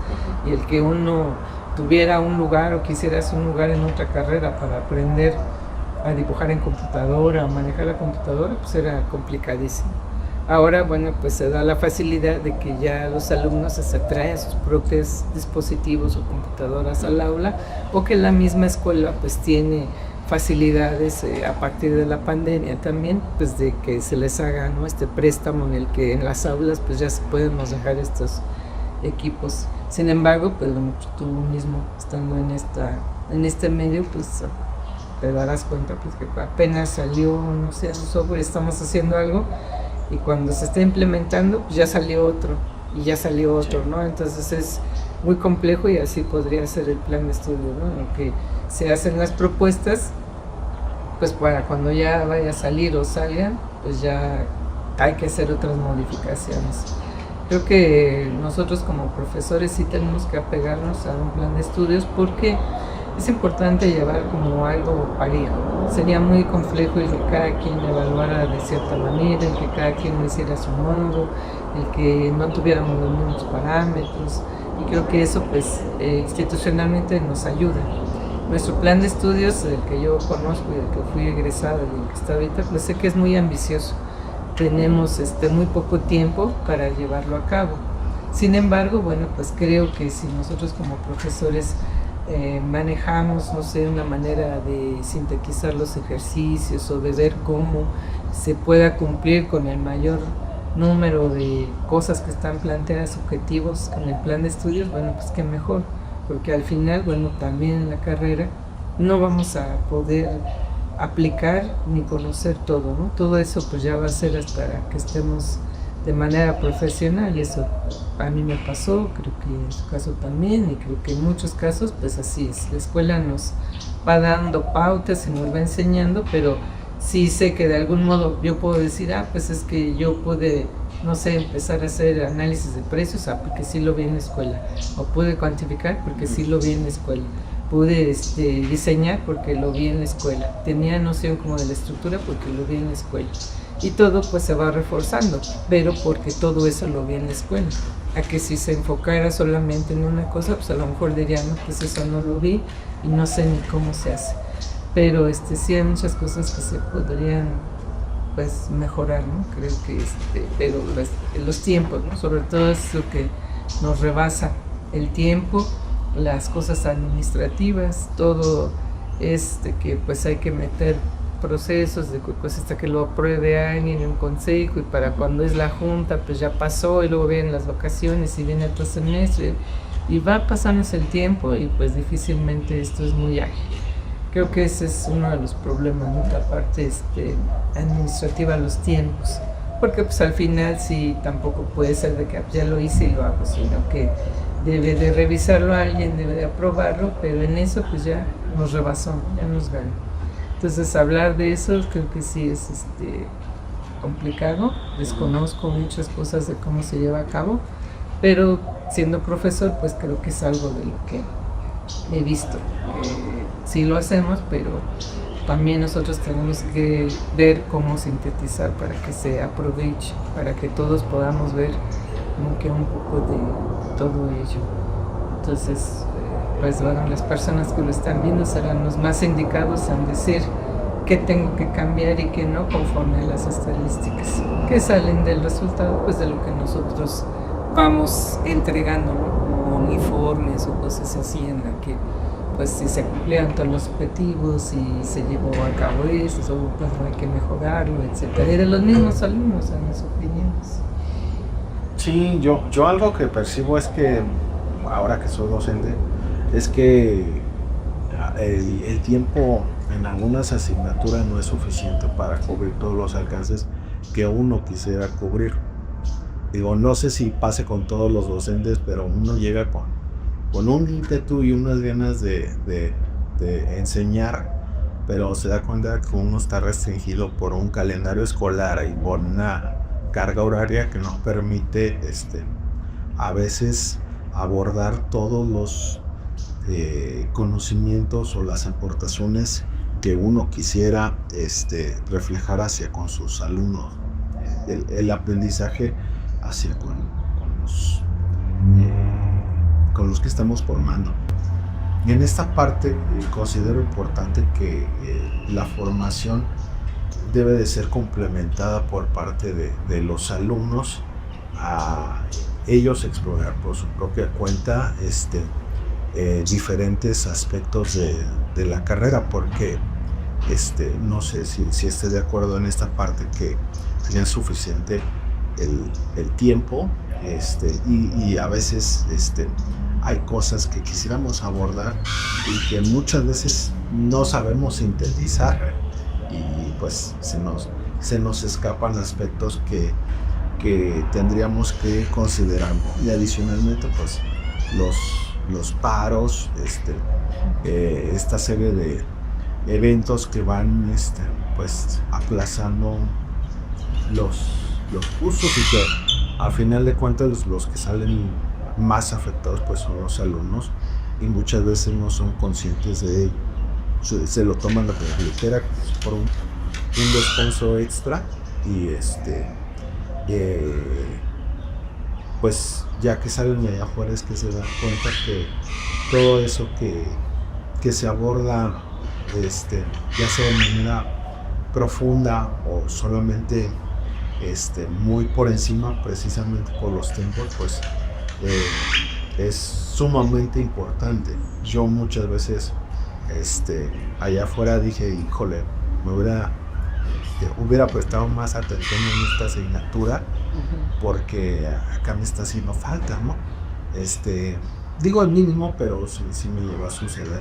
y el que uno tuviera un lugar o quisieras un lugar en otra carrera para aprender a dibujar en computadora, a manejar la computadora, pues era complicadísimo. Ahora, bueno, pues se da la facilidad de que ya los alumnos se traen sus propios dispositivos o computadoras al aula, o que la misma escuela pues tiene facilidades a partir de la pandemia también, pues de que se les haga, ¿no?, este préstamo en el que en las aulas pues ya se podemos dejar estos equipos. Sin embargo, pues bueno, tú mismo estando en este medio, pues te darás cuenta pues que apenas salió, no sé, un software, estamos haciendo algo, y cuando se está implementando pues ya salió otro y ya salió otro, ¿no? Entonces es muy complejo, y así podría ser el plan de estudio, ¿no? En lo que se hacen las propuestas, pues para cuando ya vaya a salir o salgan, pues ya hay que hacer otras modificaciones. Creo que nosotros como profesores sí tenemos que apegarnos a un plan de estudios porque es importante llevar como algo parejo. Sería muy complejo el que cada quien evaluara de cierta manera, el que cada quien lo hiciera a su modo, el que no tuviéramos los mismos parámetros. Y creo que eso pues institucionalmente nos ayuda. Nuestro plan de estudios, el que yo conozco y el que fui egresada y el que está ahorita, pues sé que es muy ambicioso. Tenemos muy poco tiempo para llevarlo a cabo. Sin embargo, bueno, pues creo que si nosotros como profesores manejamos, no sé, una manera de sintetizar los ejercicios o de ver cómo se pueda cumplir con el mayor número de cosas que están planteadas, objetivos en el plan de estudios, bueno, pues qué mejor, porque al final, bueno, también en la carrera no vamos a poder aplicar ni conocer todo, ¿no? Todo eso pues ya va a ser hasta que estemos de manera profesional y eso a mí me pasó, creo que en su caso también y creo que en muchos casos pues así es. La escuela nos va dando pautas y nos va enseñando, pero sí sé que de algún modo yo puedo decir, pues es que yo pude, no sé, empezar a hacer análisis de precios, porque sí lo vi en la escuela, o pude cuantificar porque sí lo vi en la escuela. Pude diseñar porque lo vi en la escuela, tenía noción como de la estructura porque lo vi en la escuela y todo pues se va reforzando, pero porque todo eso lo vi en la escuela. A que si se enfocara solamente en una cosa, pues a lo mejor diría, no, pues eso no lo vi y no sé ni cómo se hace, pero sí hay muchas cosas que se podrían pues mejorar, ¿no? Creo que pero los tiempos, ¿no? Sobre todo es lo que nos rebasa, el tiempo, las cosas administrativas, todo que pues hay que meter procesos de pues hasta que lo apruebe alguien en un consejo y para cuando es la junta pues ya pasó y luego vienen las vacaciones y viene otro semestre y va pasándose el tiempo y pues difícilmente esto es muy ágil. Creo que ese es uno de los problemas, ¿no? La parte administrativa, los tiempos, porque pues al final sí tampoco puede ser de que ya lo hice y lo hago, sino que debe de revisarlo alguien, debe de aprobarlo, pero en eso pues ya nos rebasó, ya nos ganó. Entonces hablar de eso creo que sí es complicado, desconozco muchas cosas de cómo se lleva a cabo, pero siendo profesor pues creo que es algo de lo que he visto. Sí lo hacemos, pero también nosotros tenemos que ver cómo sintetizar para que se aproveche, para que todos podamos ver como que un poco de todo ello. Entonces, pues bueno, las personas que lo están viendo serán los más indicados en decir qué tengo que cambiar y qué no conforme a las estadísticas que salen del resultado, pues de lo que nosotros vamos entregando, ¿no? Como uniformes o cosas así en la que pues si se cumplieron todos los objetivos y se llevó a cabo eso, pues no hay que mejorarlo, etcétera. Y de los mismos alumnos, en mis opiniones. Sí, yo algo que percibo es que, ahora que soy docente, es que el tiempo en algunas asignaturas no es suficiente para cubrir todos los alcances que uno quisiera cubrir. Digo, no sé si pase con todos los docentes, pero uno llega con un ímpetu y unas ganas de enseñar, pero se da cuenta que uno está restringido por un calendario escolar y por una carga horaria que no permite a veces abordar todos los conocimientos o las aportaciones que uno quisiera reflejar hacia con sus alumnos, el aprendizaje hacia con los que estamos formando. Y en esta parte considero importante que la formación debe de ser complementada por parte de los alumnos a ellos explorar por su propia cuenta diferentes aspectos de la carrera, porque no sé si esté de acuerdo en esta parte que no es suficiente el tiempo y a veces hay cosas que quisiéramos abordar y que muchas veces no sabemos sintetizar y pues se nos escapan aspectos que tendríamos que considerar, y adicionalmente pues los paros, esta serie de eventos que van pues aplazando los cursos y que a final de cuentas los que salen más afectados pues son los alumnos y muchas veces no son conscientes de ello. Se lo toman a la ligera por un descanso extra y pues ya que salen de allá afuera es que se dan cuenta que todo eso que se aborda ya sea de manera profunda o solamente muy por encima, precisamente por los tiempos, pues es sumamente importante. Yo muchas veces allá afuera dije, híjole, me hubiera prestado más atención en esta asignatura porque acá me está haciendo falta, ¿no? Digo el mínimo, pero sí me lleva a suceder.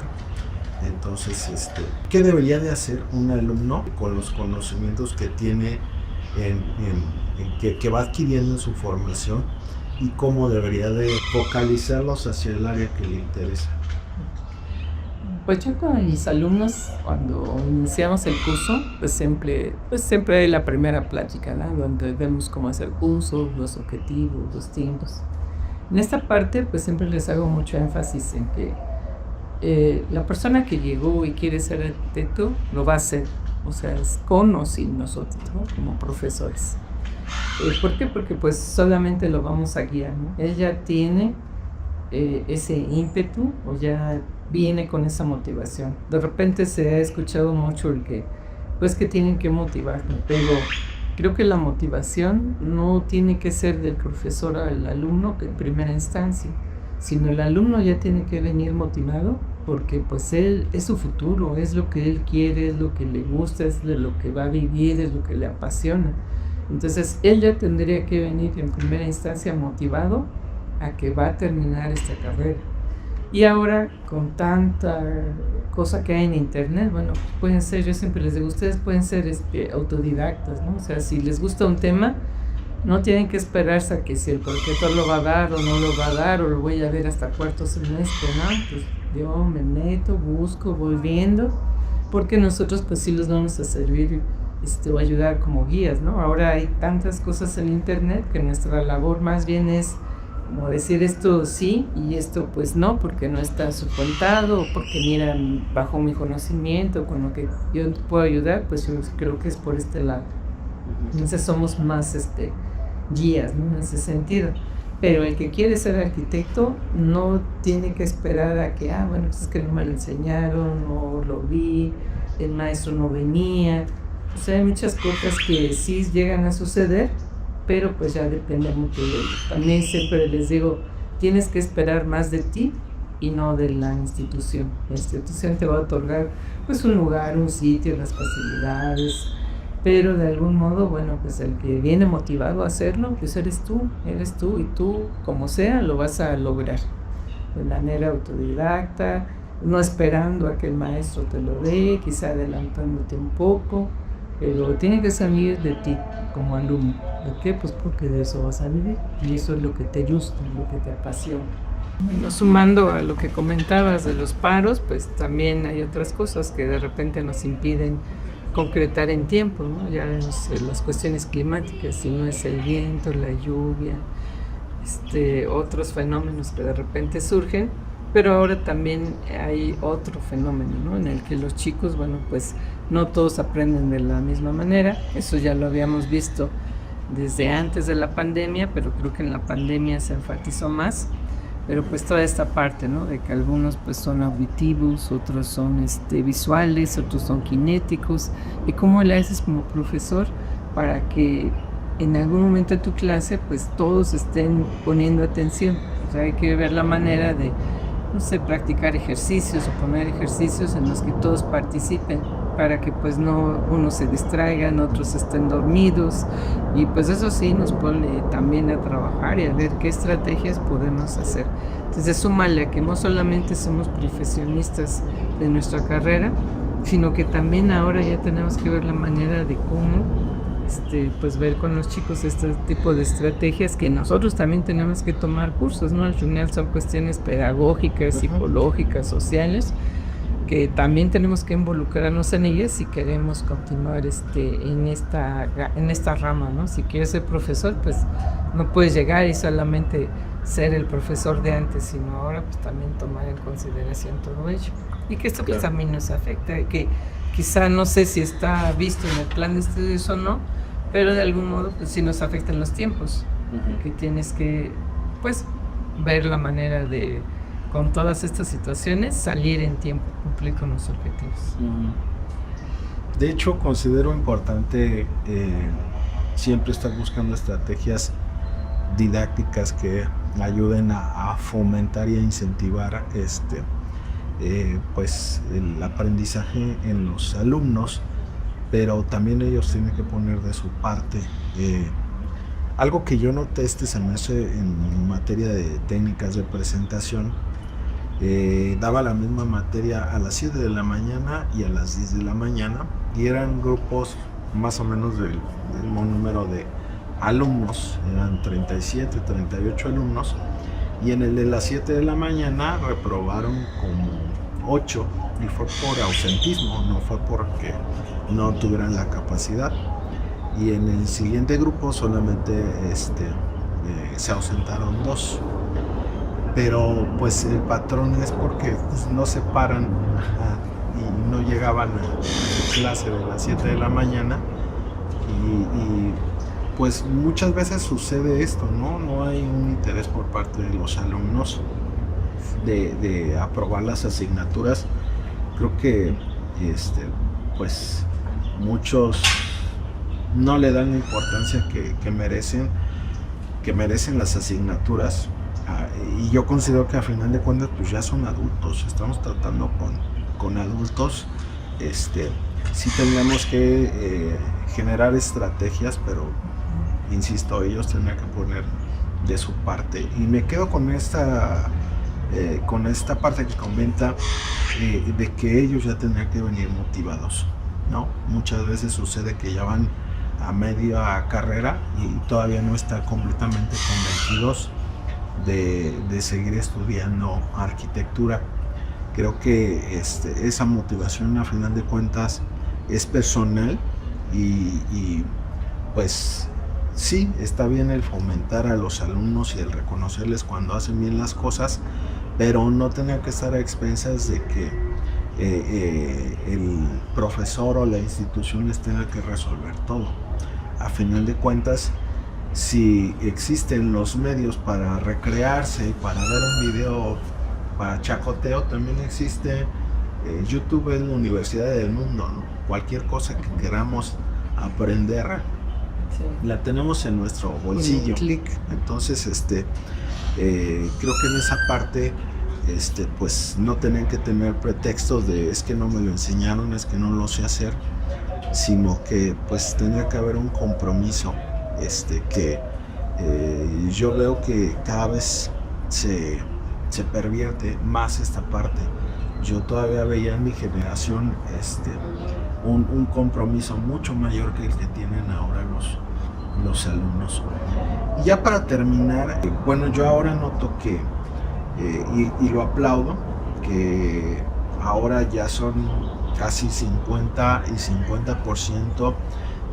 Entonces, ¿qué debería de hacer un alumno con los conocimientos que tiene, que va adquiriendo en su formación y cómo debería de focalizarlos hacia el área que le interesa? Pues yo con mis alumnos, cuando iniciamos el curso, pues siempre hay la primera plática, ¿no? Donde vemos cómo hacer curso, los objetivos, los tiempos. En esta parte, pues siempre les hago mucho énfasis en que la persona que llegó y quiere ser arquitecto lo va a hacer, o sea, es con o sin nosotros, ¿no? Como profesores. ¿Por qué? Porque pues solamente lo vamos a guiar, ¿no? Él ya tiene ese ímpetu o ya viene con esa motivación. De repente se ha escuchado mucho el que pues que tienen que motivarlo, pero creo que la motivación no tiene que ser del profesor al alumno en primera instancia, sino el alumno ya tiene que venir motivado porque pues él es su futuro, es lo que él quiere, es lo que le gusta, es de lo que va a vivir, es lo que le apasiona. Entonces él ya tendría que venir en primera instancia motivado a que va a terminar esta carrera. Y ahora con tanta cosa que hay en internet, bueno, pueden ser, yo siempre les digo, ustedes pueden ser autodidactas, ¿no? O sea, si les gusta un tema, no tienen que esperarse a que si el profesor lo va a dar o no lo va a dar, o lo voy a ver hasta cuarto semestre, ¿no? Pues yo me meto, busco, voy viendo, porque nosotros pues sí les vamos a servir o ayudar como guías, ¿no? Ahora hay tantas cosas en internet que nuestra labor más bien es como decir esto sí y esto pues no, porque no está suplantada o porque miran bajo mi conocimiento, con lo que yo puedo ayudar, pues yo creo que es por este lado. Entonces somos más guías, ¿no? En ese sentido. Pero el que quiere ser arquitecto no tiene que esperar a que, bueno, pues es que no me lo enseñaron, no lo vi, el maestro no venía. O sea, hay muchas cosas que sí llegan a suceder, pero pues ya depende mucho de ello. También siempre les digo, tienes que esperar más de ti y no de la institución. La institución te va a otorgar pues un lugar, un sitio, las facilidades, pero de algún modo, bueno, pues el que viene motivado a hacerlo, pues eres tú y tú, como sea, lo vas a lograr de manera autodidacta, no esperando a que el maestro te lo dé, quizá adelantándote un poco, pero tiene que salir de ti como alumno. ¿Por qué? Pues porque de eso vas a vivir y eso es lo que te gusta, lo que te apasiona. Bueno, sumando a lo que comentabas de los paros, pues también hay otras cosas que de repente nos impiden concretar en tiempo, ¿no? Ya las cuestiones climáticas, si no es el viento, la lluvia, otros fenómenos que de repente surgen, pero ahora también hay otro fenómeno, ¿no? En el que los chicos, bueno, pues no todos aprenden de la misma manera. Eso ya lo habíamos visto desde antes de la pandemia, pero creo que en la pandemia se enfatizó más. Pero pues toda esta parte, ¿no? De que algunos pues son auditivos, otros son visuales, otros son kinéticos. ¿Y cómo le haces como profesor para que en algún momento de tu clase pues todos estén poniendo atención? O sea, hay que ver la manera de, no sé, practicar ejercicios o poner ejercicios en los que todos participen para que pues no unos se distraigan, otros estén dormidos, y pues eso sí nos pone también a trabajar y a ver qué estrategias podemos hacer. Entonces súmale a que no solamente somos profesionistas de nuestra carrera, sino que también ahora ya tenemos que ver la manera de cómo pues ver con los chicos este tipo de estrategias que nosotros también tenemos que tomar cursos, ¿no? Al final son cuestiones pedagógicas, psicológicas, sociales, que también tenemos que involucrarnos en ellas si queremos continuar en esta rama, ¿no? Si quieres ser profesor, pues no puedes llegar y solamente ser el profesor de antes, sino ahora pues también tomar en consideración todo ello. Y que esto pues también nos afecta, que quizá no sé si está visto en el plan de estudios o no, pero de algún modo pues sí nos afectan los tiempos, que tienes que pues ver la manera de, con todas estas situaciones, salir en tiempo, cumplir con los objetivos. De hecho, considero importante siempre estar buscando estrategias didácticas que ayuden a fomentar y a incentivar pues el aprendizaje en los alumnos, pero también ellos tienen que poner de su parte. Algo que yo noté este semestre en materia de técnicas de presentación, daba la misma materia a las 7 de la mañana y a las 10 de la mañana, y eran grupos más o menos del mismo número de alumnos, eran 37, 38 alumnos, y en el de las 7 de la mañana reprobaron como 8, y fue por ausentismo, no fue porque no tuvieran la capacidad. Y en el siguiente grupo solamente se ausentaron 2. Pero pues el patrón es porque pues, no se paran y no llegaban a su clase de las 7 de la mañana y pues muchas veces sucede esto, ¿no? No hay un interés por parte de los alumnos de aprobar las asignaturas. Creo que pues muchos no le dan la importancia que merecen las asignaturas. Y yo considero que a final de cuentas pues ya son adultos, estamos tratando con adultos. Sí tenemos que generar estrategias, pero insisto, ellos tendrán que poner de su parte. Y me quedo con esta parte que comenta de que ellos ya tendrán que venir motivados, ¿no? Muchas veces sucede que ya van a media carrera y todavía no están completamente convencidos de seguir estudiando arquitectura. Creo que esa motivación a final de cuentas es personal y pues sí, está bien el fomentar a los alumnos y el reconocerles cuando hacen bien las cosas, pero no tener que estar a expensas de que el profesor o la institución les tenga que resolver todo. A final de cuentas, si existen los medios para recrearse, para ver un video, para chacoteo, también existe YouTube, es la universidad del mundo, ¿no? Cualquier cosa que queramos aprender, sí, la tenemos en nuestro bolsillo. Entonces, creo que en esa parte, pues no tienen que tener pretextos de es que no me lo enseñaron, es que no lo sé hacer, sino que pues tendría que haber un compromiso. Que yo veo que cada vez se pervierte más esta parte. Yo todavía veía en mi generación un compromiso mucho mayor que el que tienen ahora los alumnos. Y ya para terminar, bueno, yo ahora noto que, y lo aplaudo, que ahora ya son casi 50 y 50%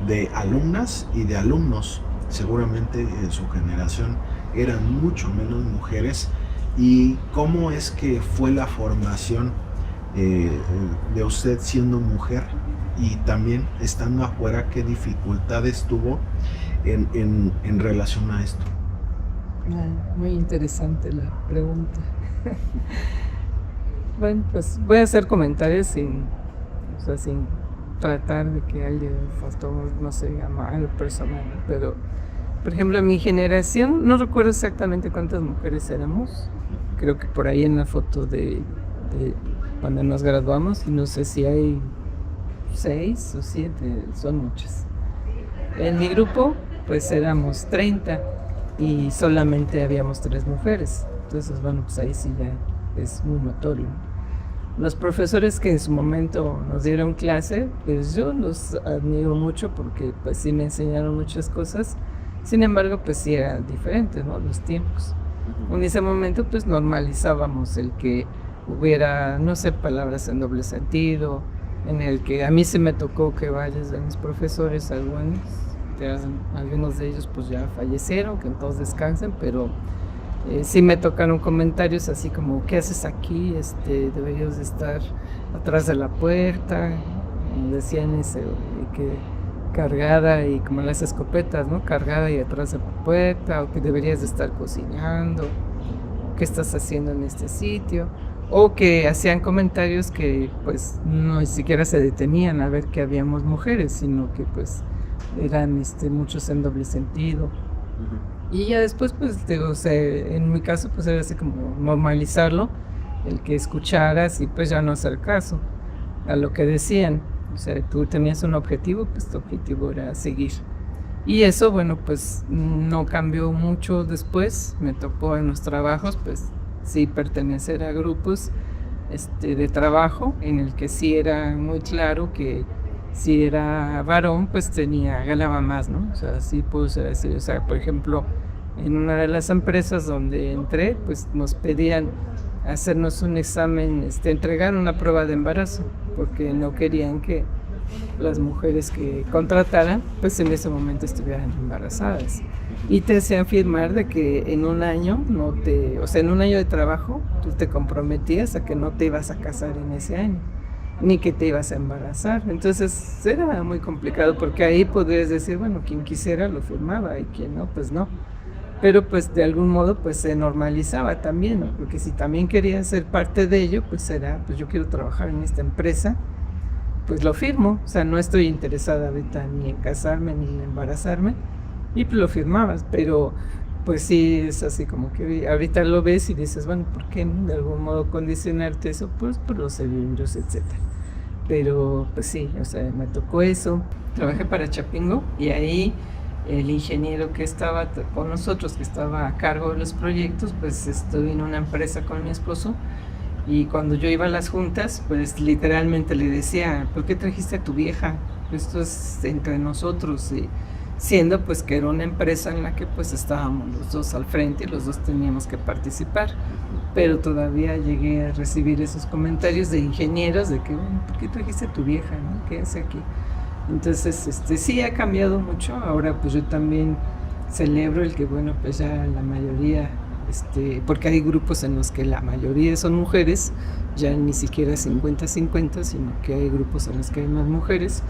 de alumnas y de alumnos. Seguramente en su generación eran mucho menos mujeres. ¿Y cómo es que fue la formación de usted siendo mujer y también estando afuera? ¿Qué dificultades tuvo en relación a esto? Muy interesante la pregunta. Bueno, pues voy a hacer comentarios sin tratar de que alguien no se diga mal personal, pero por ejemplo en mi generación no recuerdo exactamente cuántas mujeres éramos, creo que por ahí en la foto de cuando nos graduamos, y no sé si hay 6 o 7, son muchas. En mi grupo pues éramos 30 y solamente habíamos 3 mujeres, entonces bueno, pues ahí sí ya es muy notorio. Los profesores que en su momento nos dieron clase, pues yo los admiro mucho porque pues sí me enseñaron muchas cosas. Sin embargo, pues sí era diferente, ¿no? Los tiempos. En ese momento pues normalizábamos el que hubiera, no sé, palabras en doble sentido, en el que a mí se me tocó que varios de mis profesores, algunos de ellos pues ya fallecieron, que todos descansen, pero sí me tocaron comentarios así como, ¿qué haces aquí? Deberías de estar atrás de la puerta, decían eso, que cargada y como las escopetas, ¿no? Cargada y atrás de la puerta, o que deberías de estar cocinando, ¿qué estás haciendo en este sitio? O que hacían comentarios que pues no ni siquiera se detenían a ver que habíamos mujeres, sino que pues eran muchos en doble sentido. Y ya después, pues, o sea, en mi caso, pues era así como normalizarlo, el que escucharas y pues ya no hacer caso a lo que decían. O sea, tú tenías un objetivo, pues tu objetivo era seguir. Y eso, bueno, pues no cambió mucho después. Me tocó en los trabajos, pues sí pertenecer a grupos de trabajo en el que sí era muy claro que si era varón, pues ganaba más, ¿no? O sea, sí puedo decir, o sea, por ejemplo, en una de las empresas donde entré, pues nos pedían hacernos un examen, entregar una prueba de embarazo, porque no querían que las mujeres que contrataran, pues en ese momento estuvieran embarazadas. Y te hacían firmar de que en un año en un año de trabajo, tú te comprometías a que no te ibas a casar en ese año, ni que te ibas a embarazar. Entonces era muy complicado, porque ahí podrías decir, bueno, quien quisiera lo firmaba y quien no, pues no. Pero pues de algún modo pues se normalizaba también, ¿no? Porque si también querías ser parte de ello, pues pues yo quiero trabajar en esta empresa, pues lo firmo. O sea, no estoy interesada ahorita ni en casarme ni en embarazarme, y pues lo firmabas. Pero pues sí es así como que ahorita lo ves y dices, bueno, ¿por qué de algún modo condicionarte eso? Pues por los seguros, etcétera. Pero pues sí, o sea, me tocó eso. Trabajé para Chapingo y ahí el ingeniero que estaba con nosotros, que estaba a cargo de los proyectos, pues estuve en una empresa con mi esposo, y cuando yo iba a las juntas, pues literalmente le decía, ¿por qué trajiste a tu vieja? Esto es entre nosotros, y siendo pues que era una empresa en la que pues estábamos los dos al frente y los dos teníamos que participar, pero todavía llegué a recibir esos comentarios de ingenieros de que, bueno, ¿por qué trajiste a tu vieja? ¿No? ¿Qué hace aquí? Entonces, sí ha cambiado mucho. Ahora pues yo también celebro el que, bueno, pues ya la mayoría, porque hay grupos en los que la mayoría son mujeres, ya ni siquiera 50-50, sino que hay grupos en los que hay más mujeres,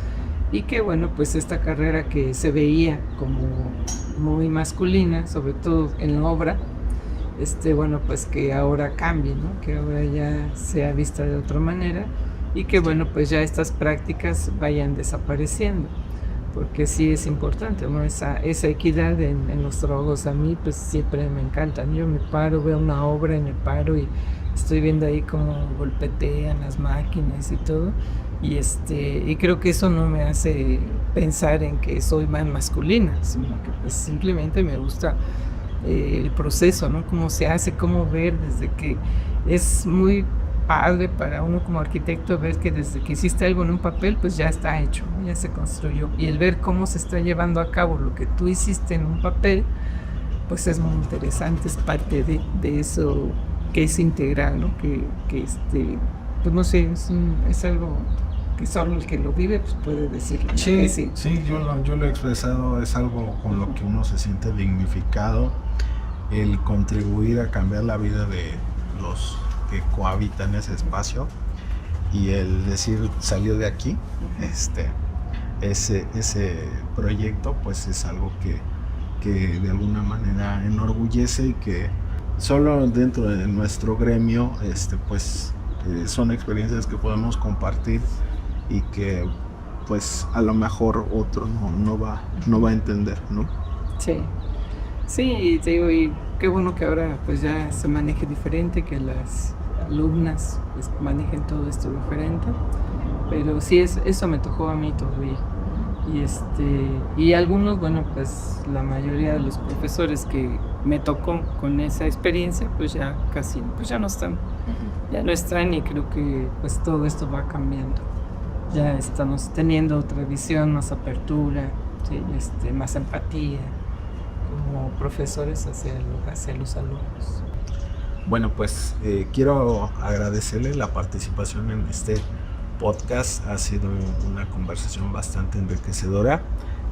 y que, bueno, pues esta carrera que se veía como muy masculina, sobre todo en la obra, bueno, pues que ahora cambie, ¿no? Que ahora ya sea vista de otra manera, y que, bueno, pues ya estas prácticas vayan desapareciendo, porque sí es importante, ¿no? Esa equidad en los trabajos. A mí pues siempre me encantan. Yo me paro, veo una obra y me paro y estoy viendo ahí cómo golpetean las máquinas y todo, y creo que eso no me hace pensar en que soy más masculina, sino que pues simplemente me gusta el proceso, ¿no? Cómo se hace, cómo ver, desde que es muy padre para uno como arquitecto ver que desde que hiciste algo en un papel, pues ya está hecho, ya se construyó, y el ver cómo se está llevando a cabo lo que tú hiciste en un papel, pues es muy interesante, es parte de eso que es integral, ¿no? Que pues no sé, es algo que solo el que lo vive pues puede decirlo, ¿no? Sí, Sí, yo lo he expresado, es algo con lo que uno se siente dignificado, el contribuir a cambiar la vida de los que cohabitan ese espacio, y el decir salió de aquí, ese proyecto pues es algo que de alguna manera enorgullece, y que solo dentro de nuestro gremio son experiencias que podemos compartir, y que pues a lo mejor otro no va a entender, ¿no? Sí, te digo, y qué bueno que ahora pues ya se maneje diferente, que las alumnas pues manejen todo esto diferente, pero sí, eso me tocó a mí todavía. Y algunos, bueno, pues la mayoría de los profesores que me tocó con esa experiencia, pues ya casi, pues ya no están, y creo que pues todo esto va cambiando. Ya estamos teniendo otra visión, más apertura, ¿sí? Más empatía como profesores hacia los alumnos. Bueno, pues quiero agradecerle la participación en este podcast. Ha sido una conversación bastante enriquecedora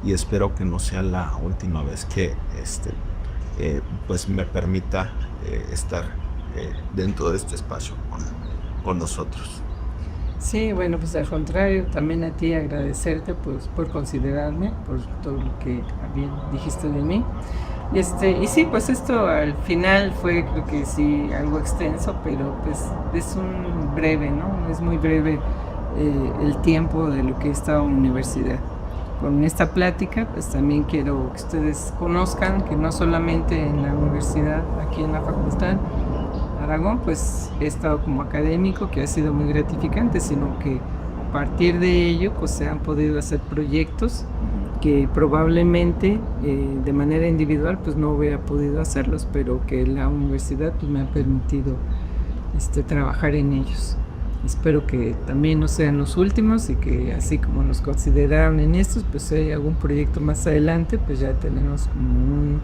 y espero que no sea la última vez que pues me permita estar dentro de este espacio con nosotros. Sí, bueno, pues al contrario, también a ti agradecerte pues, por considerarme, por todo lo que bien dijiste de mí. Y sí, pues esto al final fue, creo que sí, algo extenso, pero pues es un breve, ¿no? Es muy breve el tiempo de lo que he estado en la universidad. Con esta plática, pues también quiero que ustedes conozcan que no solamente en la universidad, aquí en la Facultad Aragón, pues he estado como académico, que ha sido muy gratificante, sino que a partir de ello pues se han podido hacer proyectos que probablemente de manera individual pues no hubiera podido hacerlos, pero que la universidad pues me ha permitido trabajar en ellos. Espero que también no sean los últimos y que así como nos consideraron en estos, pues si hay algún proyecto más adelante, pues ya tenemos como un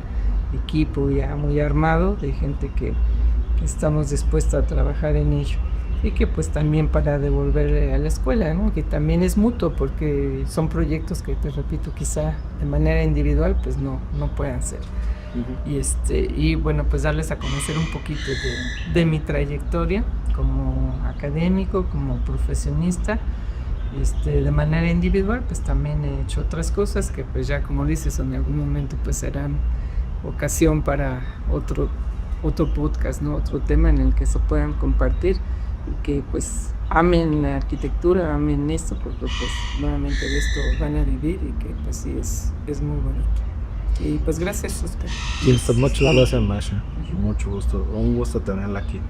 equipo ya muy armado de gente que estamos dispuestos a trabajar en ello, y que pues también para devolverle a la escuela, ¿no? Que también es mutuo, porque son proyectos que, te repito, quizá de manera individual pues no puedan ser. Y bueno, pues darles a conocer un poquito de mi trayectoria como académico, como profesionista. De manera individual pues también he hecho otras cosas que pues ya, como dices, en algún momento pues serán ocasión para otro podcast, ¿no? Otro tema en el que se puedan compartir y que pues amen la arquitectura, amen esto, porque pues nuevamente de esto van a vivir y que pues sí es muy bonito. Y pues gracias, Oscar. Muchas gracias, Masha. Mucho gusto, un gusto tenerla aquí.